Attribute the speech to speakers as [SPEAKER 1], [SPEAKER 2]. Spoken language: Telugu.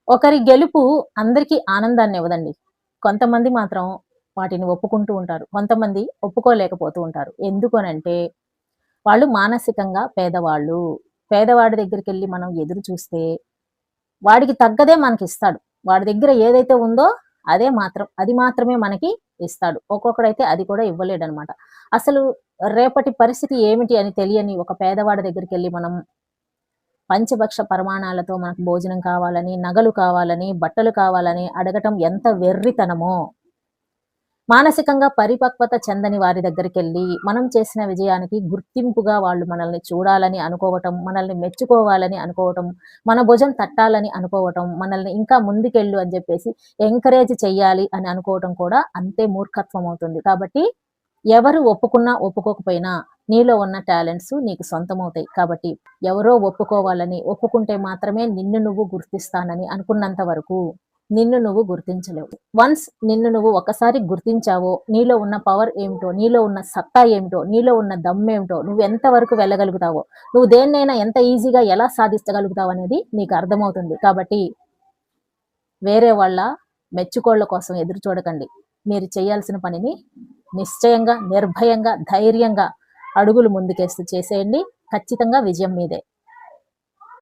[SPEAKER 1] ఒకరి గెలుపు అందరికీ ఆనందాన్ని ఇవ్వదండి. కొంతమంది మాత్రం వాటిని ఒప్పుకుంటూ ఉంటారు. కొంతమంది ఒప్పుకోలేకపోతూ ఉంటారు. ఎందుకు అనంటే, వాళ్ళు మానసికంగా పేదవాళ్ళు. పేదవాడి దగ్గరికెళ్లి మనం ఎదురు చూస్తే, వాడికి తగ్గదే మనకిస్తాడు. వాడి దగ్గర ఏదైతే ఉందో అది మాత్రమే మనకి ఇస్తాడు. ఒక్కొక్కడైతే అది కూడా ఇవ్వలేడనమాట. అసలు రేపటి పరిస్థితి ఏమిటి అని తెలియని ఒక పేదవాడి దగ్గరికెళ్లి మనం పంచభక్ష పరిమాణాలతో మనకు భోజనం కావాలని, నగలు కావాలని, బట్టలు కావాలని అడగటం ఎంత వెర్రితనమో! మానసికంగా పరిపక్వత చెందని వారి దగ్గరికెళ్ళి, మనం చేసిన విజయానికి గుర్తింపుగా వాళ్ళు మనల్ని చూడాలని అనుకోవటం, మనల్ని మెచ్చుకోవాలని అనుకోవటం, మన భుజం తట్టాలని అనుకోవటం, మనల్ని ఇంకా ముందుకెళ్ళు అని జెప్పేసి ఎంకరేజ్ చెయ్యాలి అని అనుకోవటం కూడా అంతే మూర్ఖత్వం అవుతుంది. కాబట్టి ఎవరు ఒప్పుకున్నా, ఒప్పుకోకపోయినా నీలో ఉన్న టాలెంట్స్ నీకు సొంతమవుతాయి. కాబట్టి ఎవరో ఒప్పుకోవాలని, ఒప్పుకుంటే మాత్రమే నిన్ను నువ్వు గుర్తిస్తానని అనుకున్నంత వరకు నిన్ను నువ్వు గుర్తించలేవు. వన్స్ నిన్ను నువ్వు ఒక్కసారి గుర్తించావో, నీలో ఉన్న పవర్ ఏమిటో, నీలో ఉన్న సత్తా ఏమిటో, నీలో ఉన్న దమ్మేమిటో, నువ్వు ఎంత వరకు వెళ్ళగలుగుతావో, నువ్వు దేన్నైనా ఎంత ఈజీగా ఎలా సాధించగలుగుతావనేది నీకు అర్థమవుతుంది. కాబట్టి వేరే వాళ్ళ మెచ్చుకోళ్ళ కోసం ఎదురు చూడకండి. మీరు చేయాల్సిన పనిని నిశ్చయంగా, నిర్భయంగా, ధైర్యంగా అడుగులు ముందుకేస్తూ చేసేయండి. ఖచ్చితంగా విజయం మీదే.